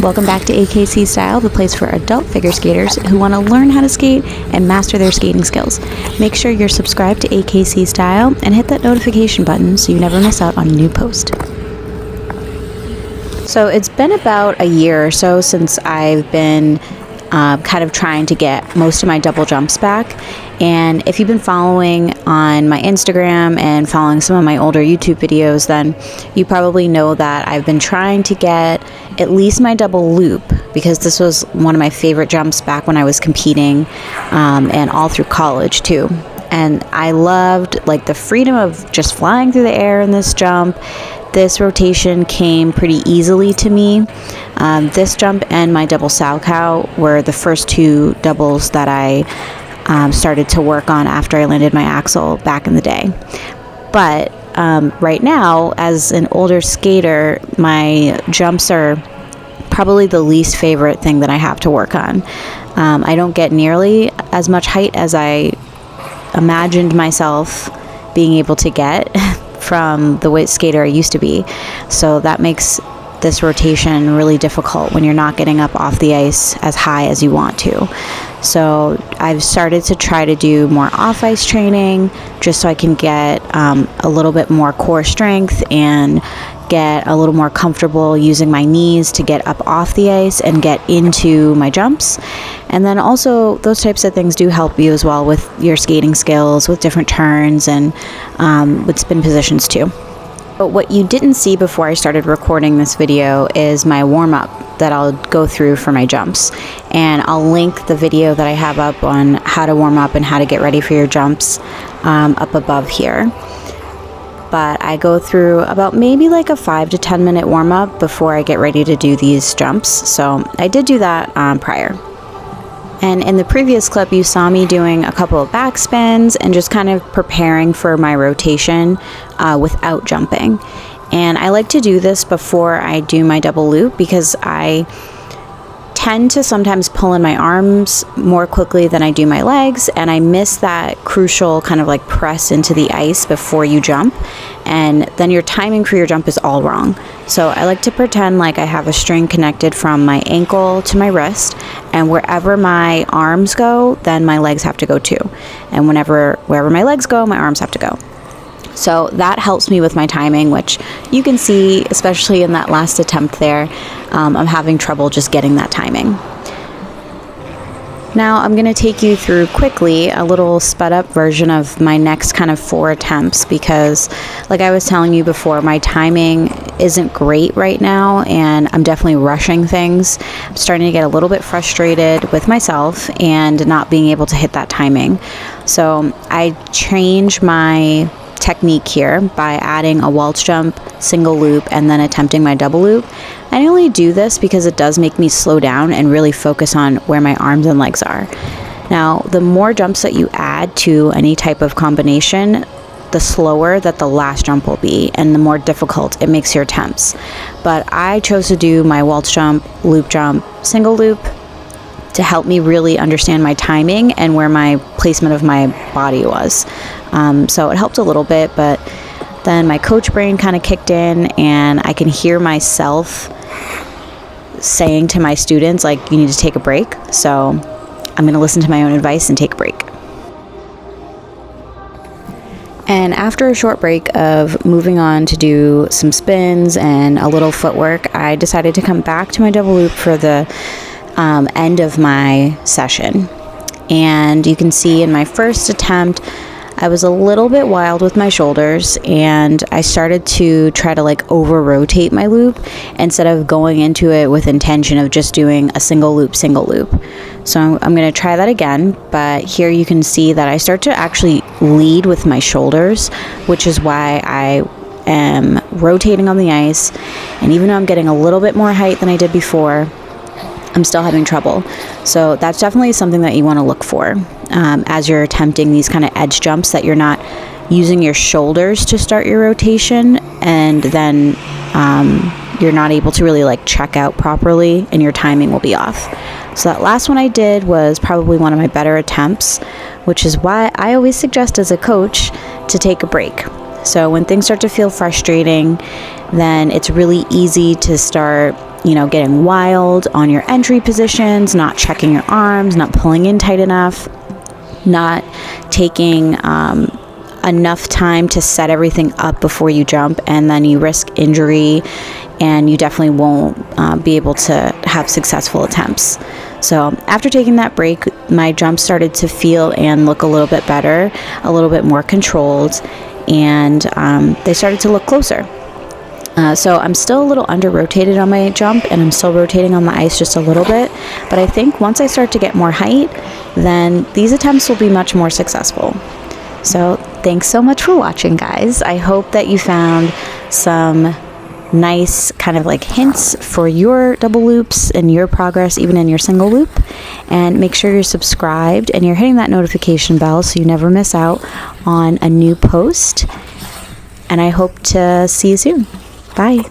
Welcome back to AKC Style, the place for adult figure skaters who want to learn how to skate and master their skating skills. Make sure you're subscribed to AKC Style and hit that notification button so you never miss out on a new post. So it's been about a year or so since I've been kind of trying to get most of my double jumps back. And if you've been following on my Instagram and following some of my older YouTube videos, then you probably know that I've been trying to get at least my double loop, because this was one of my favorite jumps back when I was competing, and all through college too. And I loved like the freedom of just flying through the air in this jump. This rotation came pretty easily to me. This jump and my double sow cow were the first two doubles that I started to work on after I landed my axle back in the day. But right now, as an older skater, my jumps are probably the least favorite thing that I have to work on. I don't get nearly as much height as I imagined myself being able to get from the weight skater I used to be. So that makes this rotation really difficult when you're not getting up off the ice as high as you want to. So I've started to try to do more off-ice training just so I can get a little bit more core strength and get a little more comfortable using my knees to get up off the ice and get into my jumps. And then also those types of things do help you as well with your skating skills, with different turns and with spin positions too. But what you didn't see before I started recording this video is my warm-up that I'll go through for my jumps. And I'll link the video that I have up on how to warm up and how to get ready for your jumps up above here. But I go through about maybe like a 5 to 10 minute warm-up before I get ready to do these jumps. So I did do that prior. And in the previous clip, you saw me doing a couple of back spins and just kind of preparing for my rotation without jumping. And I like to do this before I do my double loop because I tend to sometimes pull in my arms more quickly than I do my legs, and I miss that crucial kind of like press into the ice before you jump, and then your timing for your jump is all wrong. So I like to pretend like I have a string connected from my ankle to my wrist, and wherever my arms go, then my legs have to go too, and wherever my legs go, my arms have to go. So that helps me with my timing, which you can see, especially in that last attempt there, I'm having trouble just getting that timing. Now I'm going to take you through quickly a little sped up version of my next kind of 4 attempts, because like I was telling you before, my timing isn't great right now and I'm definitely rushing things. I'm starting to get a little bit frustrated with myself and not being able to hit that timing. So I change my technique here by adding a waltz jump, single loop, and then attempting my double loop. I only do this because it does make me slow down and really focus on where my arms and legs are. Now, the more jumps that you add to any type of combination, the slower that the last jump will be and the more difficult it makes your attempts. But I chose to do my waltz jump, single loop to help me really understand my timing and where my placement of my body was. So it helped a little bit, but then my coach brain kind of kicked in and I can hear myself saying to my students, like, you need to take a break. So I'm going to listen to my own advice and take a break. And after a short break of moving on to do some spins and a little footwork, I decided to come back to my double loop for the end of my session. And you can see in my first attempt, I was a little bit wild with my shoulders and I started to try to like over rotate my loop instead of going into it with intention of just doing a single loop. So I'm going to try that again, but here you can see that I start to actually lead with my shoulders, which is why I am rotating on the ice. And even though I'm getting a little bit more height than I did before, I'm still having trouble. So that's definitely something that you want to look for as you're attempting these kind of edge jumps, that you're not using your shoulders to start your rotation and then you're not able to really like check out properly and your timing will be off. So that last one I did was probably one of my better attempts, which is why I always suggest as a coach to take a break. So when things start to feel frustrating, then it's really easy to start getting wild on your entry positions, not checking your arms, not pulling in tight enough, not taking enough time to set everything up before you jump, and then you risk injury and you definitely won't be able to have successful attempts. So after taking that break, my jumps started to feel and look a little bit better, a little bit more controlled, and they started to look closer. So I'm still a little under-rotated on my jump, and I'm still rotating on the ice just a little bit, but I think once I start to get more height, then these attempts will be much more successful. So thanks so much for watching, guys. I hope that you found some nice kind of like hints for your double loops and your progress even in your single loop. And make sure you're subscribed and you're hitting that notification bell so you never miss out on a new post. And I hope to see you soon. Bye.